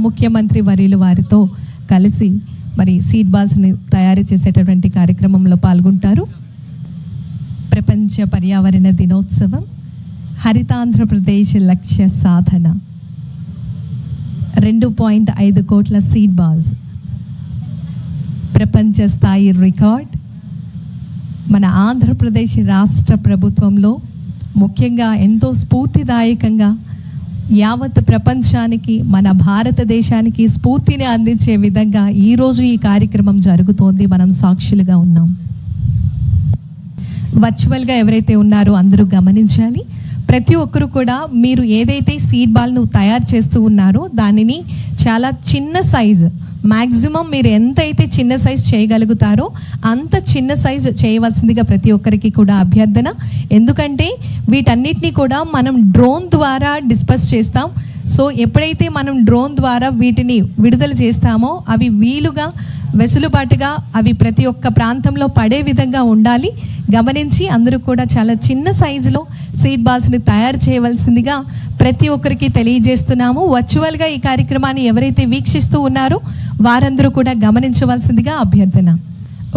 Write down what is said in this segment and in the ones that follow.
ముఖ్యమంత్రి వర్యులు వారితో కలిసి మరి సీడ్ బాల్స్ని తయారు చేసేటటువంటి కార్యక్రమంలో పాల్గొంటారు. ప్రపంచ పర్యావరణ దినోత్సవం, హరితాంధ్రప్రదేశ్ లక్ష్య సాధన, 2.5 కోట్ల సీడ్ బాల్స్, ప్రపంచ స్థాయి రికార్డ్. మన ఆంధ్రప్రదేశ్ రాష్ట్ర ప్రభుత్వంలో ముఖ్యంగా ఎంతో స్ఫూర్తిదాయకంగా యావత్ ప్రపంచానికి, మన భారతదేశానికి స్ఫూర్తిని అందించే విధంగా ఈరోజు ఈ కార్యక్రమం జరుగుతోంది. మనం సాక్షులుగా ఉన్నాం. వర్చువల్గా ఎవరైతే ఉన్నారో అందరూ గమనించాలి. ప్రతి ఒక్కరు కూడా మీరు ఏదైతే సీడ్ బాల్ను తయారు చేస్తూ ఉన్నారో దానిని చాలా చిన్న సైజు, మ్యాక్సిమం మీరు ఎంతైతే చిన్న సైజు చేయగలుగుతారో అంత చిన్న సైజు చేయవలసిందిగా ప్రతి ఒక్కరికి కూడా అభ్యర్థన. ఎందుకంటే వీటన్నిటిని కూడా మనం డ్రోన్ ద్వారా డిస్పర్స్ చేస్తాం. సో ఎప్పుడైతే మనం డ్రోన్ ద్వారా వీటిని విడుదల చేస్తామో అవి వీలుగా, వెసులుబాటుగా అవి ప్రతి ఒక్క ప్రాంతంలో పడే విధంగా ఉండాలి. గమనించి అందరూ కూడా చాలా చిన్న సైజులో సీడ్ బాల్స్ని తయారు చేయవలసిందిగా ప్రతి ఒక్కరికి తెలియజేస్తున్నాము. వర్చువల్గా ఈ కార్యక్రమాన్ని ఎవరైతే వీక్షిస్తూ ఉన్నారో వారందరూ కూడా గమనించవలసిందిగా అభ్యర్థన.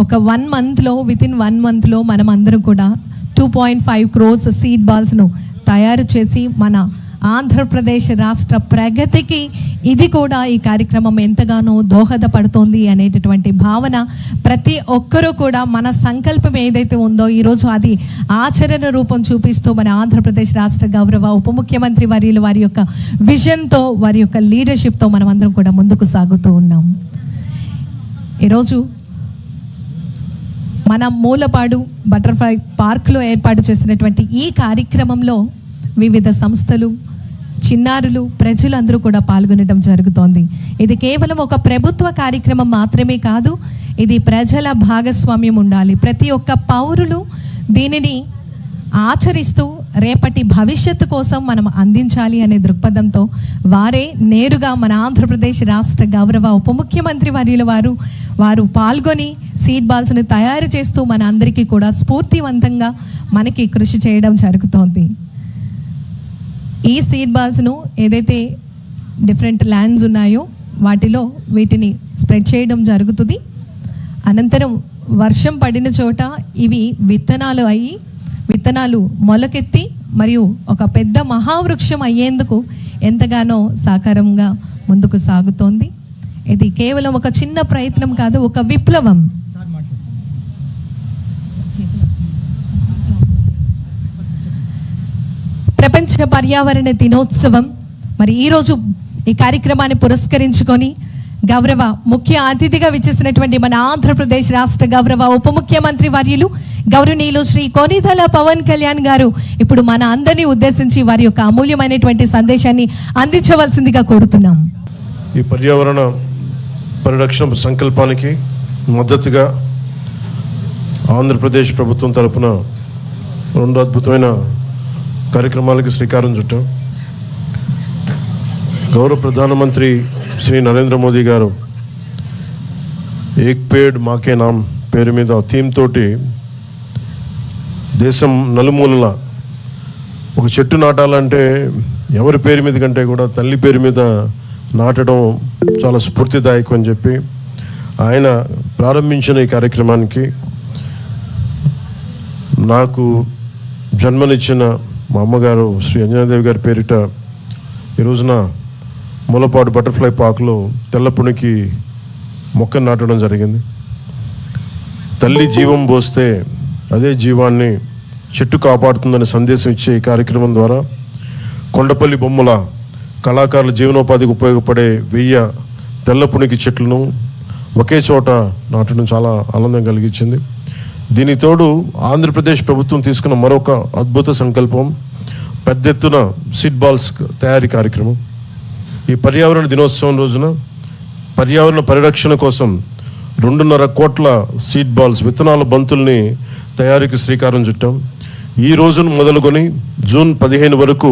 ఒక 1 మంత్లో, వితిన్ 1 మంత్లో మనం అందరం కూడా 2.5 crores సీడ్ బాల్స్ను తయారు చేసి మన ఆంధ్రప్రదేశ్ రాష్ట్ర ప్రగతికి ఇది కూడా ఈ కార్యక్రమం ఎంతగానో దోహదపడుతోంది అనేటటువంటి భావన ప్రతి ఒక్కరూ కూడా మన సంకల్పం ఏదైతే ఉందో ఈరోజు అది ఆచరణ రూపం చూపిస్తూ మన ఆంధ్రప్రదేశ్ రాష్ట్ర గౌరవ ఉప ముఖ్యమంత్రి వర్యులు వారి యొక్క విజన్తో, వారి యొక్క లీడర్షిప్తో మనం అందరం కూడా ముందుకు సాగుతూ ఉన్నాం. ఈరోజు మన మూలపాడు బటర్ఫ్లై పార్క్లో ఏర్పాటు చేసినటువంటి ఈ కార్యక్రమంలో వివిధ సంస్థలు, చిన్నారులు, ప్రజలందరూ కూడా పాల్గొనడం జరుగుతోంది. ఇది కేవలం ఒక ప్రభుత్వ కార్యక్రమం మాత్రమే కాదు, ఇది ప్రజల భాగస్వామ్యం ఉండాలి. ప్రతి ఒక్క పౌరులు దీనిని ఆచరిస్తూ రేపటి భవిష్యత్తు కోసం మనం అందించాలి అనే దృక్పథంతో వారే నేరుగా మన ఆంధ్రప్రదేశ్ రాష్ట్ర గౌరవ ఉప ముఖ్యమంత్రి వర్యుల వారు పాల్గొని సీడ్ బాల్స్ని తయారు చేస్తూ మన అందరికీ కూడా స్ఫూర్తివంతంగా మనకి కృషి చేయడం జరుగుతోంది. ఈ సీడ్ బాల్స్ను ఏదైతే డిఫరెంట్ ల్యాండ్స్ ఉన్నాయో వాటిలో వీటిని స్ప్రెడ్ చేయడం జరుగుతుంది. అనంతరం వర్షం పడిన చోట ఇవి విత్తనాలు మొలకెత్తి మరియు ఒక పెద్ద మహావృక్షం అయ్యేందుకు ఎంతగానో సాకారంగా ముందుకు సాగుతోంది. ఇది కేవలం ఒక చిన్న ప్రయత్నం కాదు, ఒక విప్లవం. ప్రపంచ పర్యావరణ దినోత్సవం మరి ఈరోజు ఈ కార్యక్రమాన్ని పురస్కరించుకొని గౌరవ ముఖ్య అతిథిగా విచ్చేసినటువంటి మన ఆంధ్రప్రదేశ్ రాష్ట్ర గౌరవ ఉప ముఖ్యమంత్రి వర్యులు గౌరవనీయులు శ్రీ కొనిదెల పవన్ కళ్యాణ్ గారు ఇప్పుడు మన అందరినీ ఉద్దేశించి వారి యొక్క అమూల్యమైనటువంటి సందేశాన్ని అందించవలసిందిగా కోరుతున్నాం. ఈ పర్యావరణ పరిరక్షణ సంకల్పానికి మద్దతుగా ఆంధ్రప్రదేశ్ ప్రభుత్వం తరపున 2 అద్భుతమైన కార్యక్రమాలకి శ్రీకారం చుట్టాం. గౌరవ ప్రధానమంత్రి శ్రీ నరేంద్ర మోదీ గారు ఏక్ పేడ్ మాకే నామ్ పేరు మీద థీమ్ తోటి దేశం నలుమూలల ఒక చెట్టు నాటాలంటే ఎవరి పేరు మీద కంటే కూడా తల్లి పేరు మీద నాటడం చాలా స్ఫూర్తిదాయకం అని చెప్పి ఆయన ప్రారంభించిన ఈ కార్యక్రమానికి నాకు జన్మనిచ్చిన మా అమ్మగారు శ్రీ అంజనాదేవి గారి పేరిట ఈ రోజున మూలపాడు బటర్ఫ్లై పార్క్లో తెల్లపునికి మొక్కను నాటడం జరిగింది. తల్లి జీవం పోస్తే అదే జీవాన్ని చెట్టు కాపాడుతుందనే సందేశం ఇచ్చే ఈ కార్యక్రమం ద్వారా కొండపల్లి బొమ్మల కళాకారుల జీవనోపాధికి ఉపయోగపడే 1000 తెల్లపునికి చెట్లను ఒకే చోట నాటడం చాలా ఆనందం కలిగించింది. దీనికి తోడు ఆంధ్రప్రదేశ్ ప్రభుత్వం తీసుకున్న మరొక అద్భుత సంకల్పం పెద్ద ఎత్తున సీడ్ బాల్స్ తయారీ కార్యక్రమం. ఈ పర్యావరణ దినోత్సవం రోజున పర్యావరణ పరిరక్షణ కోసం 2.5 కోట్ల సీడ్ బాల్స్ విత్తనాల బంతుల్ని తయారీకి శ్రీకారం చుట్టాం. ఈ రోజును మొదలుకొని జూన్ 15 వరకు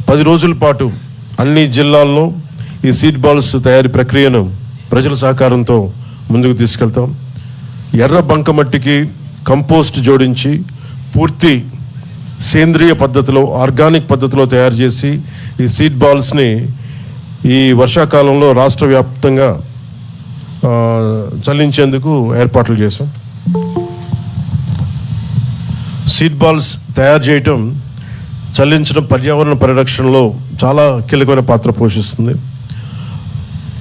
10 రోజుల పాటు అన్ని జిల్లాల్లో ఈ సీడ్ బాల్స్ తయారీ ప్రక్రియను ప్రజల సహకారంతో ముందుకు తీసుకెళ్తాం. ఎర్ర బంకమట్టికి కంపోస్ట్ జోడించి పూర్తి సేంద్రియ పద్ధతిలో, ఆర్గానిక్ పద్ధతిలో తయారు చేసి ఈ సీడ్ బాల్స్ని ఈ వర్షాకాలంలో రాష్ట్ర వ్యాప్తంగా చల్లించేందుకు ఏర్పాట్లు చేశాం. సీడ్ బాల్స్ తయారు చేయటం, చల్లించడం పర్యావరణ పరిరక్షణలో చాలా కీలకమైన పాత్ర పోషిస్తుంది.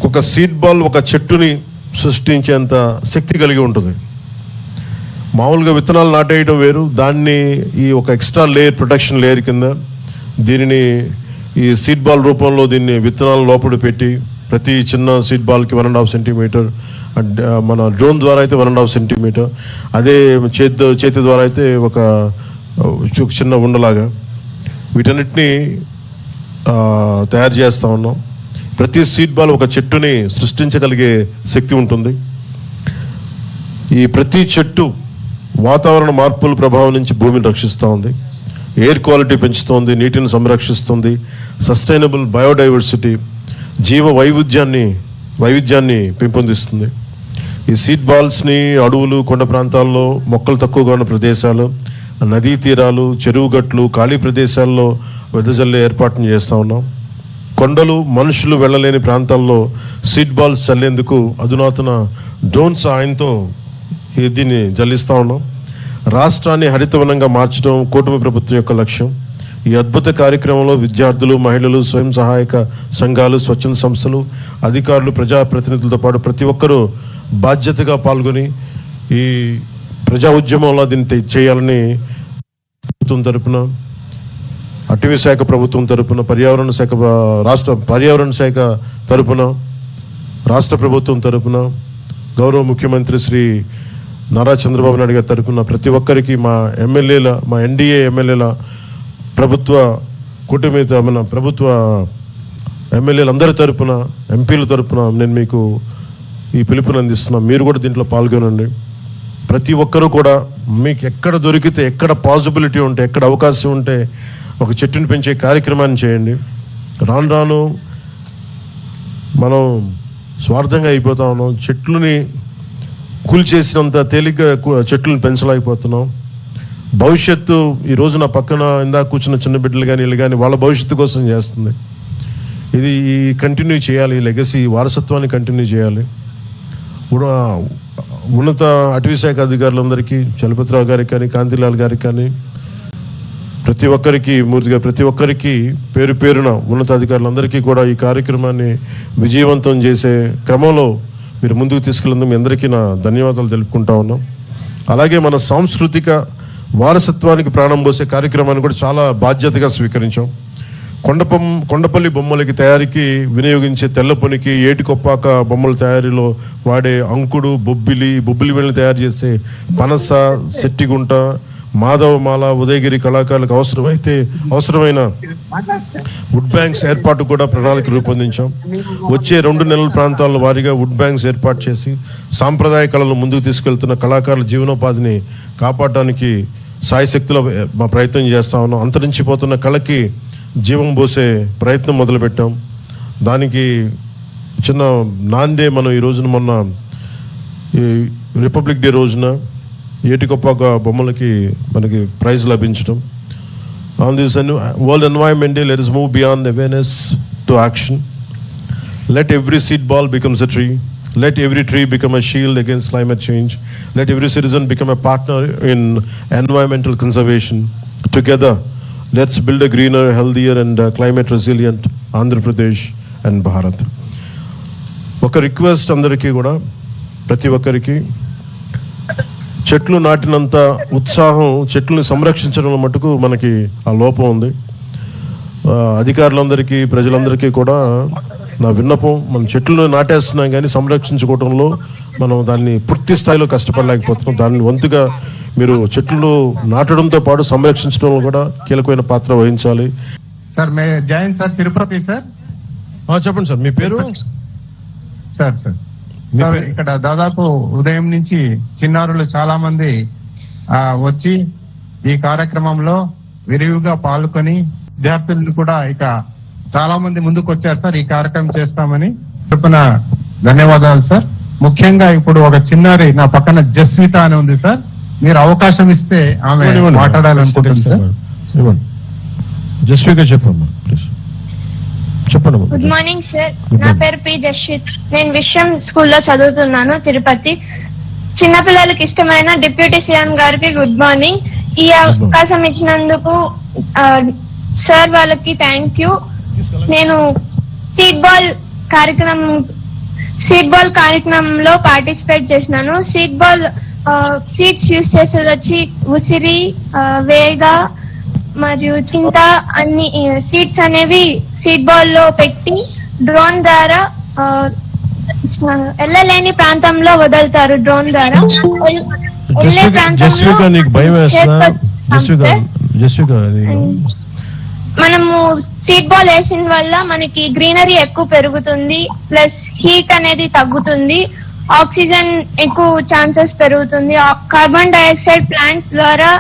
ఒక సీడ్ బాల్ ఒక చెట్టుని సృష్టించేంత శక్తి కలిగి ఉంటుంది. మామూలుగా విత్తనాలు నాటేయడం వేరు, దాన్ని ఈ ఒక ఎక్స్ట్రా లేయర్, ప్రొటెక్షన్ లేయర్ కింద దీనిని ఈ సీడ్ బాల్ రూపంలో దీన్ని విత్తనాలు లోపల పెట్టి ప్రతి చిన్న సీడ్ బాల్కి 1.5 సెంటీమీటర్, మన డ్రోన్ ద్వారా అయితే 1.5 సెంటీమీటర్, అదే చేతి ద్వారా అయితే ఒక చిన్న ఉండలాగా వీటన్నిటినీ తయారు చేస్తూ ఉన్నాం. ప్రతి సీడ్ బాల్ ఒక చెట్టుని సృష్టించగలిగే శక్తి ఉంటుంది. ఈ ప్రతి చెట్టు వాతావరణ మార్పుల ప్రభావం నుంచి భూమిని రక్షిస్తూ ఉంది, ఎయిర్ క్వాలిటీ పెంచుతోంది, నీటిని సంరక్షిస్తుంది, సస్టైనబుల్ బయోడైవర్సిటీ, జీవ వైవిధ్యాన్ని పెంపొందిస్తుంది. ఈ సీడ్ బాల్స్ని అడవులు, కొండ ప్రాంతాల్లో, మొక్కలు తక్కువగా ఉన్న ప్రదేశాలు, నదీ తీరాలు, చెరువు గట్లు, ఖాళీ ప్రదేశాల్లో వెదజల్లే ఏర్పాటును చేస్తూ ఉన్నాం. కొండలు, మనుషులు వెళ్ళలేని ప్రాంతాల్లో సీడ్ బాల్స్ చల్లేందుకు అధునాతన డ్రోన్ సాయంతో దీన్ని జల్లిస్తూ ఉన్నాం. రాష్ట్రాన్ని హరితవనంగా మార్చడం కూటమి ప్రభుత్వం యొక్క లక్ష్యం. ఈ అద్భుత కార్యక్రమంలో విద్యార్థులు, మహిళలు, స్వయం సహాయక సంఘాలు, స్వచ్ఛంద సంస్థలు, అధికారులు, ప్రజాప్రతినిధులతో పాటు ప్రతి ఒక్కరూ బాధ్యతగా పాల్గొని ఈ ప్రజా ఉద్యమంలో దీన్ని చేయాలని ప్రభుత్వం తరపున, అటవీ శాఖ ప్రభుత్వం తరపున, రాష్ట్ర పర్యావరణ శాఖ తరపున, రాష్ట్ర ప్రభుత్వం తరపున, గౌరవ ముఖ్యమంత్రి శ్రీ నారా చంద్రబాబు నాయుడు గారి తరపున ప్రతి ఒక్కరికి, మా ఎన్డీఏ ఎమ్మెల్యేల, ప్రభుత్వ కూటమి, మన ప్రభుత్వ ఎమ్మెల్యేలందరి తరపున, ఎంపీల తరపున నేను మీకు ఈ పిలుపుని అందిస్తున్నాను. మీరు కూడా దీంట్లో పాల్గొనండి. ప్రతి ఒక్కరూ కూడా మీకు ఎక్కడ దొరికితే, ఎక్కడ పాసిబిలిటీ ఉంటే, ఎక్కడ అవకాశం ఉంటే ఒక చెట్టుని పెంచే కార్యక్రమాన్ని చేయండి. రాను మనం స్వార్థంగా అయిపోతా ఉన్నాం. చెట్లని కూల్చేసినంత తేలిగ్గా చెట్లను పెంచలేకపోతున్నాం. భవిష్యత్తు ఈ రోజు నా పక్కన ఇందాక కూర్చున్న చిన్న బిడ్డలు కానీ వీళ్ళు కానీ వాళ్ళ భవిష్యత్తు కోసం చేస్తుంది. ఇది కంటిన్యూ చేయాలి, ఈ లెగసీ, వారసత్వాన్ని కంటిన్యూ చేయాలి. ఉన్నత అటవీ శాఖ అధికారులందరికీ, చలపతిరావు గారికి కానీ, కాంతిలాల్ గారికి కానీ, ప్రతి ఒక్కరికి పేరు పేరున ఉన్నత అధికారులందరికీ కూడా ఈ కార్యక్రమాన్ని విజయవంతం చేసే క్రమంలో మీరు ముందుకు తీసుకెళ్ళినందుకు మీ అందరికీ నా ధన్యవాదాలు తెలుపుకుంటా ఉన్నాం. అలాగే మన సాంస్కృతిక వారసత్వానికి ప్రాణం పోసే కార్యక్రమాన్ని కూడా చాలా బాధ్యతగా స్వీకరించాం. కొండపల్లి బొమ్మలకి తయారీకి వినియోగించే తెల్లపొనికి, ఏటికొప్పాక బొమ్మల తయారీలో వాడే అంకుడు, బొబ్బిలి వేళ్ళని తయారు చేసే పనస, సెట్టిగుంట, మాధవమాల, ఉదయగిరి కళాకారులకు అవసరమైన వుడ్ బ్యాంక్స్ ఏర్పాటు కూడా ప్రణాళిక రూపొందించాం. వచ్చే 2 నెలల ప్రాంతాల వారీగా వుడ్ బ్యాంక్స్ ఏర్పాటు చేసి సాంప్రదాయ కళలను ముందుకు తీసుకెళ్తున్న కళాకారుల జీవనోపాధిని కాపాడడానికి సాయశక్తిలో మా ప్రయత్నం చేస్తా ఉన్నాం. అంతరించిపోతున్న కళకి జీవం పోసే ప్రయత్నం మొదలుపెట్టాం. దానికి చిన్న నాందే మనం ఈ రోజున, మొన్న ఈ రిపబ్లిక్ డే రోజున ఏటికొప్పాక బొమ్మలకి మనకి ప్రైజ్ లభించడం. On this world environment day, let us move beyond awareness to action. Let every seed ball becomes a tree. Let every tree become a shield against climate change. Let every citizen become a partner in environmental conservation. Together, let's build a greener, healthier and climate resilient Andhra Pradesh and Bharat. ఒక request అందరికీ కూడా, ప్రతి ఒక్కరికి చెట్లు నాటినంత ఉత్సాహం చెట్లను సంరక్షించడం మటుకు మనకి ఆ లోపం ఉంది. అధికారులందరికీ, ప్రజలందరికీ కూడా నా విన్నపం, మనం చెట్లు నాటేస్తున్నాం కానీ సంరక్షించుకోవడంలో మనం దాన్ని పూర్తి స్థాయిలో కష్టపడలేకపోతున్నాం. దాన్ని వంతుగా మీరు చెట్లు నాటడంతో పాటు సంరక్షించడంలో కూడా కీలకమైన పాత్ర వహించాలి. Sir Jain sir, Tirupati sir. చెప్పండి సార్, మీ పేరు? సార్ ఇక్కడ దాదాపు ఉదయం నుంచి చిన్నారులు చాలా మంది వచ్చి ఈ కార్యక్రమంలో విరివిగా పాల్గొని, విద్యార్థులను కూడా ఇక చాలా మంది ముందుకు వచ్చారు సార్ ఈ కార్యక్రమం చేస్తామని. తరపున ధన్యవాదాలు సార్. ముఖ్యంగా ఇప్పుడు ఒక చిన్నారి నా పక్కన జస్విత అని ఉంది సార్, మీరు అవకాశం ఇస్తే ఆమె మాట్లాడాలనుకుంటుంది సార్. జస్విత చెప్పమ్మా ప్లీజ్. చెప్పండి గుడ్ మార్నింగ్ సార్. Good నా morning. పేరు పి జస్విత్. నేను విశ్వం స్కూల్లో చదువుతున్నాను, తిరుపతి. చిన్నపిల్లలకి ఇష్టమైన డిప్యూటీ సీఎం గారికి గుడ్ మార్నింగ్. ఈ అవకాశం ఇచ్చినందుకు సార్ వాళ్ళకి థ్యాంక్ యూ. నేను సీడ్ బాల్ కార్యక్రమంలో పార్టిసిపేట్ చేసినాను. సీడ్స్ యూజ్ చేసేది వచ్చి ఉసిరి, వేగ మరియు చింత అన్ని సీడ్స్ అనేవి సీడ్ బాల్ లో పెట్టి డ్రోన్ ద్వారా వెళ్ళలేని ప్రాంతంలో వదులుతారు. డ్రోన్ ద్వారా వెళ్ళే జస్విక నీకు భయం వేస్తా? జస్విక మనము సీడ్ బాల్ వేసిన వల్ల మనకి గ్రీనరీ ఎక్కువ పెరుగుతుంది, ప్లస్ హీట్ అనేది తగ్గుతుంది, ఆక్సిజన్ ఎక్కువ ఛాన్సెస్ పెరుగుతుంది, కార్బన్ డైఆక్సైడ్ ప్లాంట్ ద్వారా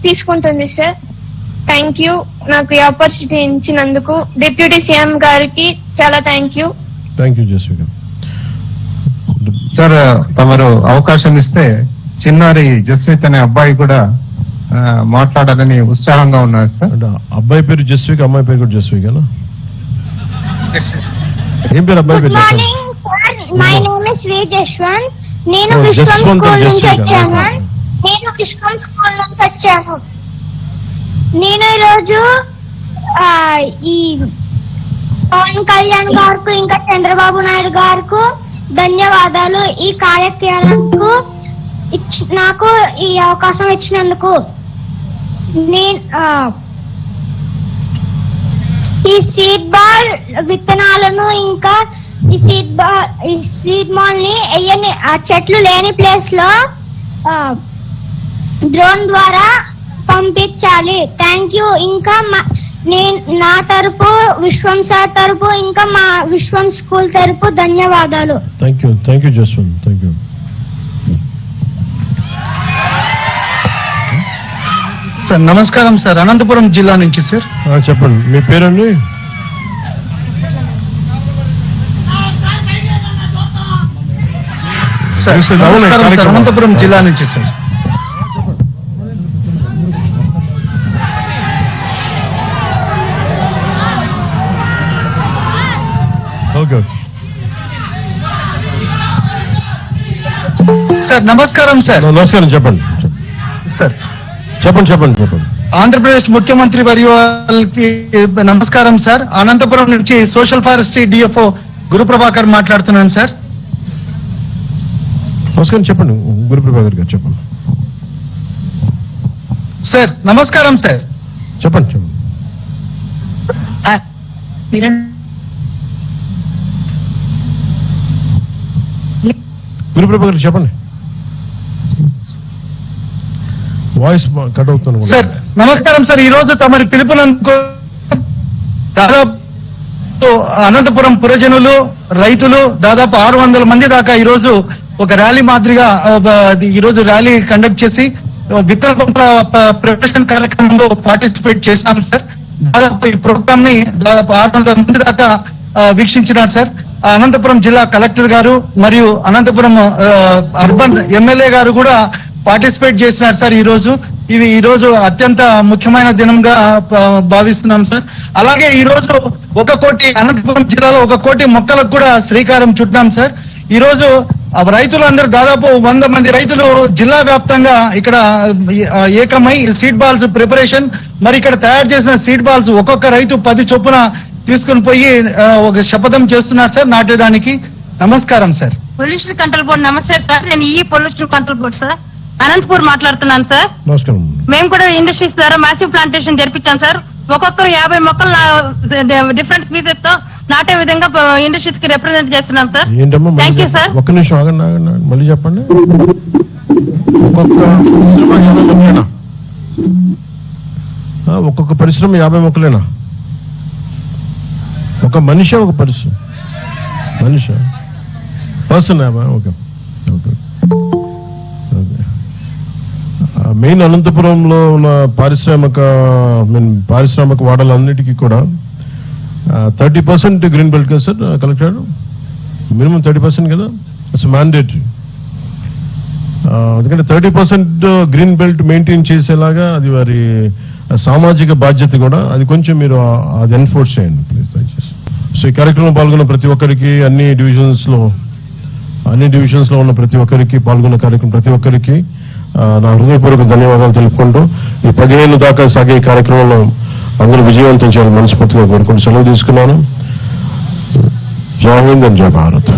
తీసుకుంటుంది సార్. థ్యాంక్ యూ నాకు ఈ ఆపర్చునిటీ ఇచ్చినందుకు. డిప్యూటీ సీఎం గారికి చాలా థ్యాంక్ యూ. జస్విక. సార్ తమరు అవకాశం ఇస్తే చిన్నారి జస్విత్ అనే అబ్బాయి కూడా మాట్లాడాలని ఉత్సాహంగా ఉన్నారు సార్. అంటే అబ్బాయి పేరు జస్విక, అమ్మాయి పేరు కూడా జస్వికనా? ఏం పేరు అబ్బాయి పేరు? సార్, మై నేమ్ ఇస్ వి జశ్వంత్. నేను Oh, Vishwam Jashwant school and నుంచి Jessica. వచ్చాను. నేను ఈరోజు ఈ పవన్ కళ్యాణ్ గారికి ఇంకా చంద్రబాబు నాయుడు గారికి ధన్యవాదాలు. ఈ కార్యక్రమానికి నాకు ఈ అవకాశం ఇచ్చినందుకు. నేను ఈ సీడ్ బాల్ విత్తనాలను ఇంకా ఈ సీడ్ బాల్ ని చెట్లు లేని ప్లేస్ లో డ్రోన్ ద్వారా పంపించాలి. Thank you. ఇంకా నా తరపు, విశ్వం సార్ తరపు, ఇంకా మా విశ్వం స్కూల్ తరపు ధన్యవాదాలు. Thank you Jaswant. Thank you. Sir నమస్కారం సార్, అనంతపురం జిల్లా నుంచి సార్. చెప్పండి మీ పేరండి? సార్ నమస్కారం సార్, అనంతపురం జిల్లా నుంచి సార్. ఓకే సార్ నమస్కారం సార్. నమస్కారం. చెప్పండి సార్ చెప్పండి. ఆంధ్రప్రదేశ్ ముఖ్యమంత్రి వారికి నమస్కారం సార్. అనంతపురం నుంచి సోషల్ ఫారెస్ట్రీ డిఎఫ్ఓ గురుప్రభాకర్ మాట్లాడుతున్నాను సార్. నమస్కారం. చెప్పండి గురుప్రభాకర్ గారు. చెప్పండి సార్. నమస్కారం సార్. చెప్పండి. గురుప్రభాకర్ చెప్పండి. వాయిస్ కట్ అవుతుంది సార్. నమస్కారం సార్. ఈ రోజు తమరి పిలుపునందుకు దాదాపు అనంతపురం పురజనులు, రైతులు దాదాపు 600 మంది దాకా ఈ రోజు ఒక ర్యాలీ మాదిరిగా ఈ రోజు ర్యాలీ కండక్ట్ చేసి విత్తన పంపుల ప్రిపరేషన్ కార్యక్రమంలో పార్టిసిపేట్ చేశాం సార్. దాదాపు ఈ ప్రోగ్రామ్ ని దాదాపు 600 మంది దాకా వీక్షించినారు సార్. అనంతపురం జిల్లా కలెక్టర్ గారు మరియు అనంతపురం అర్బన్ ఎమ్మెల్యే గారు కూడా పార్టిసిపేట్ చేసినారు సార్. ఈ రోజు అత్యంత ముఖ్యమైన దినంగా భావిస్తున్నాం సార్. అలాగే ఈ రోజు 1 కోటి అనంతపురం జిల్లాలో 1 కోటి మొక్కలకు కూడా శ్రీకారం చుట్టాం సార్. ఈ రోజు రైతులందరూ దాదాపు 100 మంది రైతులు జిల్లా వ్యాప్తంగా ఇక్కడ ఏకమై సీడ్ బాల్స్ ప్రిపరేషన్, మరి ఇక్కడ తయారు చేసిన సీడ్ బాల్స్ ఒక్కొక్క రైతు 10 చొప్పున తీసుకుని పోయి ఒక శపథం చేస్తున్నారు సార్ నాటడానికి. నమస్కారం సార్. Pollution control board. నమస్తే సార్, నేను ఈ pollution control board sir Anantapur మాట్లాడుతున్నాను సార్. నమస్కారం. మేము కూడా ఇండస్ట్రీస్ ద్వారా మాసివ్ ప్లాంటేషన్ జరిపించాం సార్. ఒక్కొక్కరు 50 మొక్కలు డిఫరెంట్ స్పీసెస్ తో నాటే విధంగా ఇండస్ట్రీస్ కి రిప్రజెంట్ చేస్తున్నాం సార్. ఏంటమ్మా? Thank you sir. ఒక్క నిమిషం ఆగండి. మళ్ళీ చెప్పండి. ఒక్కొక్క పరిశ్రమ 50 మొక్కలేనా? ఒక మనిషి, ఒక పరిశ్రమ పర్సన్. ఓకే. మెయిన్ అనంతపురంలో ఉన్న పారిశ్రామిక వాడలన్నిటికీ కూడా 30% గ్రీన్ బెల్ట్ కదా సార్ కలెక్టర్? మినిమం 30% కదా? It's mandatory. ఎందుకంటే 30% గ్రీన్ బెల్ట్ మెయింటైన్ చేసేలాగా అది వారి సామాజిక బాధ్యత కూడా. అది కొంచెం మీరు అది ఎన్ఫోర్స్ చేయండి ప్లీజ్. సో ఈ కార్యక్రమంలో పాల్గొన్న ప్రతి ఒక్కరికి అన్ని డివిజన్స్ లో ఉన్న ప్రతి ఒక్కరికి పాల్గొన్న కార్యక్రమం ప్రతి ఒక్కరికి నా హృదయపూర్వక ధన్యవాదాలు తెలుపుకుంటూ ఈ 15 దాకా సాగే ఈ కార్యక్రమంలో అందరూ విజయవంతం చేయాలని మనస్ఫూర్తిగా కోరుకుంటూ సెలవు తీసుకున్నాను. జై హింద్ అండ్ జై భారత్.